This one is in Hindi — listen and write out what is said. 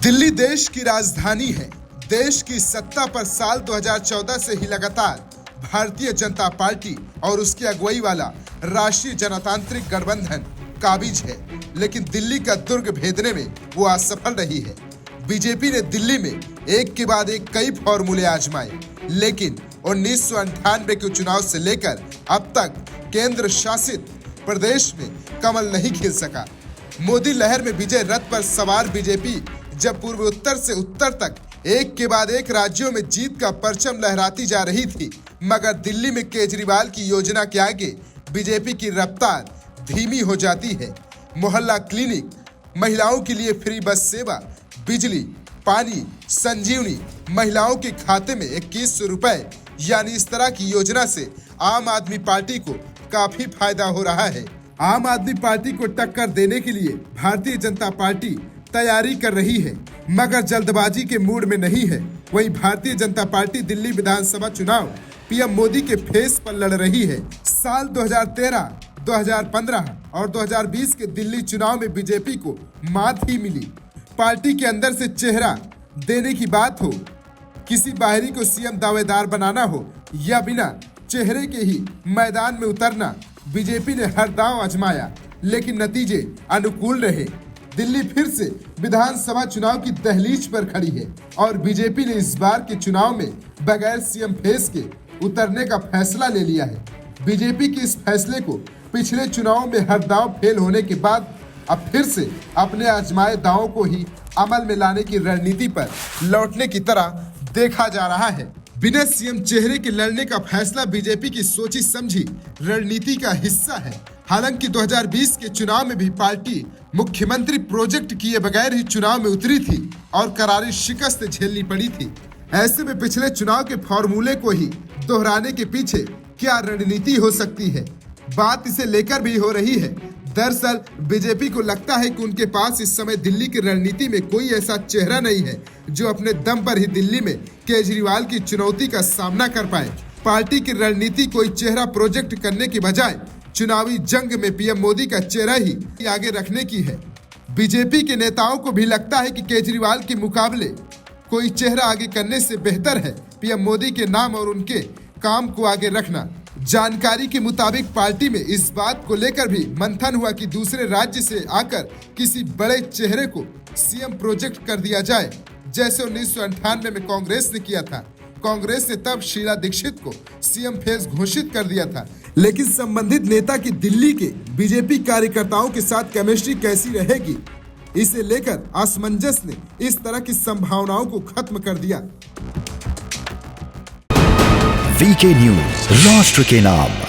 दिल्ली देश की राजधानी है। देश की सत्ता पर साल 2014 से ही लगातार भारतीय जनता पार्टी और उसकी अगुवाई वाला राष्ट्रीय जनतांत्रिक गठबंधन काबिज है, लेकिन दिल्ली का दुर्ग भेदने में वो असफल रही है। बीजेपी ने दिल्ली में एक के बाद एक कई फॉर्मूले आजमाए, लेकिन 1998 के चुनाव से लेकर अब तक केंद्र शासित प्रदेश में कमल नहीं खिल सका। मोदी लहर में विजय रथ पर सवार बीजेपी जब पूर्व उत्तर से उत्तर तक एक के बाद एक राज्यों में जीत का परचम लहराती जा रही थी, मगर दिल्ली में केजरीवाल की योजना के आगे बीजेपी की रफ्तार धीमी हो जाती है। मोहल्ला क्लिनिक, महिलाओं के लिए फ्री बस सेवा, बिजली, पानी, संजीवनी, महिलाओं के खाते में 2100 रुपए, यानी इस तरह की योजना से आम आदमी पार्टी को काफी फायदा हो रहा है। आम आदमी पार्टी को टक्कर देने के लिए भारतीय जनता पार्टी तैयारी कर रही है, मगर जल्दबाजी के मूड में नहीं है। वहीं भारतीय जनता पार्टी दिल्ली विधानसभा चुनाव पीएम मोदी के फेस पर लड़ रही है। साल 2013, 2015 और 2020 के दिल्ली चुनाव में बीजेपी को मात ही मिली। पार्टी के अंदर से चेहरा देने की बात हो, किसी बाहरी को सीएम दावेदार बनाना हो या बिना चेहरे के ही मैदान में उतरना, बीजेपी ने हर दांव आजमाया, लेकिन नतीजे अनुकूल रहे। दिल्ली फिर से विधानसभा चुनाव की दहलीज पर खड़ी है और बीजेपी ने इस बार के चुनाव में बगैर सीएम फेस के उतरने का फैसला ले लिया है। बीजेपी के इस फैसले को पिछले चुनाव में हर दांव फेल होने के बाद अब फिर से अपने आजमाए दांवों को ही अमल में लाने की रणनीति पर लौटने की तरह देखा जा रहा है। बिना सीएम चेहरे के लड़ने का फैसला बीजेपी की सोची समझी रणनीति का हिस्सा है। हालांकि 2020 के चुनाव में भी पार्टी मुख्यमंत्री प्रोजेक्ट किए बगैर ही चुनाव में उतरी थी और करारी शिकस्त झेलनी पड़ी थी। ऐसे में पिछले चुनाव के फॉर्मूले को ही दोहराने के पीछे क्या रणनीति हो सकती है, बात इसे लेकर भी हो रही है। दरअसल बीजेपी को लगता है कि उनके पास इस समय दिल्ली की रणनीति में कोई ऐसा चेहरा नहीं है जो अपने दम पर ही दिल्ली में केजरीवाल की चुनौती का सामना कर पाए। पार्टी की रणनीति कोई चेहरा प्रोजेक्ट करने की बजाय चुनावी जंग में पीएम मोदी का चेहरा ही आगे रखने की है। बीजेपी के नेताओं को भी लगता है कि केजरीवाल के मुकाबले कोई चेहरा आगे करने से बेहतर है पीएम मोदी के नाम और उनके काम को आगे रखना। जानकारी के मुताबिक पार्टी में इस बात को लेकर भी मंथन हुआ कि दूसरे राज्य से आकर किसी बड़े चेहरे को सीएम प्रोजेक्ट कर दिया जाए, जैसे 1998 में कांग्रेस ने किया था। कांग्रेस ने तब शीला दीक्षित को सीएम फेस घोषित कर दिया था, लेकिन संबंधित नेता की दिल्ली के बीजेपी कार्यकर्ताओं के साथ केमिस्ट्री कैसी रहेगी, इसे लेकर असमंजस ने इस तरह की संभावनाओं को खत्म कर दिया। वीके न्यूज, राष्ट्र के नाम।